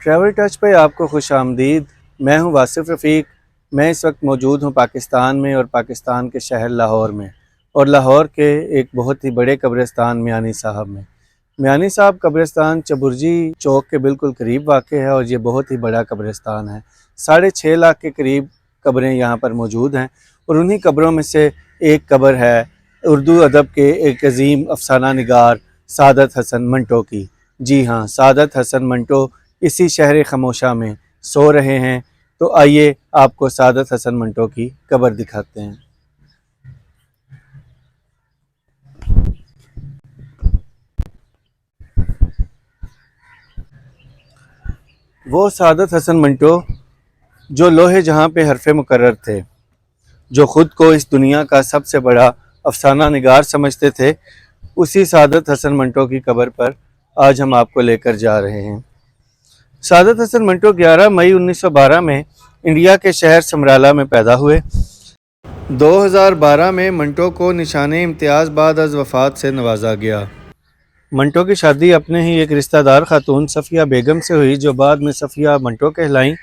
Travel touch پہ آپ کو خوش آمدید۔ میں ہوں واصف رفیق۔ میں اس وقت موجود ہوں پاکستان میں اور پاکستان کے شہر لاہور میں، اور لاہور کے ایک بہت ہی بڑے قبرستان میانی صاحب میں۔ میانی صاحب قبرستان چبرجی چوک کے بالکل قریب واقع ہے، اور یہ بہت ہی بڑا قبرستان ہے۔ 6.5 لاکھ کے قریب قبریں یہاں پر موجود ہیں، اور انہی قبروں میں سے ایک قبر ہے اردو ادب کے ایک عظیم افسانہ نگار سعادت حسن منٹو کی۔ جی ہاں، سعادت حسن منٹو اسی شہر خموشہ میں سو رہے ہیں۔ تو آئیے آپ کو سعادت حسن منٹو کی قبر دکھاتے ہیں۔ وہ سعادت حسن منٹو جو لوح جہاں پہ حرف مقرر تھے، جو خود کو اس دنیا کا سب سے بڑا افسانہ نگار سمجھتے تھے، اسی سعادت حسن منٹو کی قبر پر آج ہم آپ کو لے کر جا رہے ہیں۔ سعادت حسن منٹو 11 مئی 1912 میں انڈیا کے شہر سمرالہ میں پیدا ہوئے۔ 2012 میں منٹو کو نشان امتیاز بعد از وفات سے نوازا گیا۔ منٹو کی شادی اپنے ہی ایک رشتہ دار خاتون صفیہ بیگم سے ہوئی، جو بعد میں صفیہ منٹو کہلائیں۔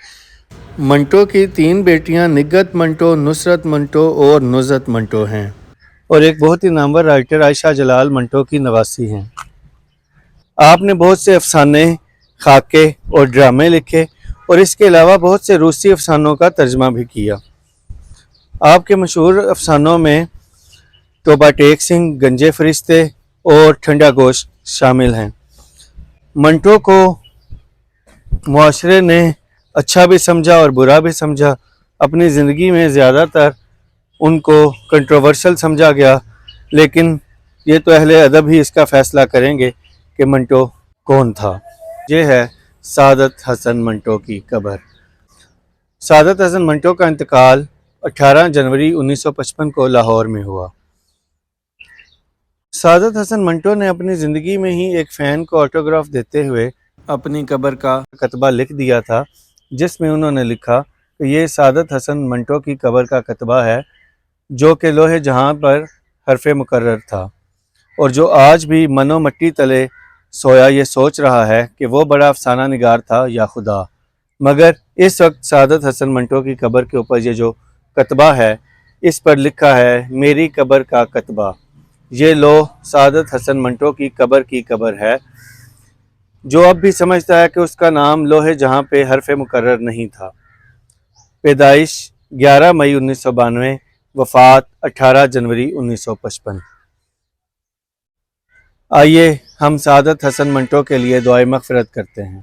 منٹو کی 3 بیٹیاں نگہت منٹو، نصرت منٹو اور نزہت منٹو ہیں، اور ایک بہت ہی نامور رائٹر عائشہ جلال منٹو کی نواسی ہیں۔ آپ نے بہت سے افسانے، خاکے اور ڈرامے لکھے، اور اس کے علاوہ بہت سے روسی افسانوں کا ترجمہ بھی کیا۔ آپ کے مشہور افسانوں میں توبہ ٹیک سنگھ، گنجے فرشتے اور ٹھنڈا گوشت شامل ہیں۔ منٹو کو معاشرے نے اچھا بھی سمجھا اور برا بھی سمجھا۔ اپنی زندگی میں زیادہ تر ان کو کنٹروورشل سمجھا گیا، لیکن یہ تو اہل ادب ہی اس کا فیصلہ کریں گے کہ منٹو کون تھا۔ یہ ہے سعادت حسن منٹو کی قبر۔ سعادت حسن منٹو کا انتقال 18 جنوری 1955 کو لاہور میں ہوا۔ سعادت حسن منٹو نے اپنی زندگی میں ہی ایک فین کو آٹوگراف دیتے ہوئے اپنی قبر کا کتبہ لکھ دیا تھا، جس میں انہوں نے لکھا کہ یہ سعادت حسن منٹو کی قبر کا کتبہ ہے، جو کہ لوح جہاں پر حرف مقرر تھا، اور جو آج بھی من و مٹی تلے سویا یہ سوچ رہا ہے کہ وہ بڑا افسانہ نگار تھا یا خدا۔ مگر اس وقت سعادت حسن منٹو کی قبر کے اوپر یہ جو کتبہ ہے، اس پر لکھا ہے میری قبر کا کتبہ۔ یہ لوح سعادت حسن منٹو کی قبر ہے، جو اب بھی سمجھتا ہے کہ اس کا نام لوح جہاں پہ حرف مقرر نہیں تھا۔ پیدائش 11 مئی 1992، وفات 18 جنوری 1955۔ آئیے ہم سعادت حسن منٹو کے لیے دعائے مغفرت کرتے ہیں۔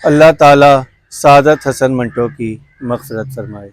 اللہ تعالیٰ سعادت حسن منٹو کی مغفرت فرمائے۔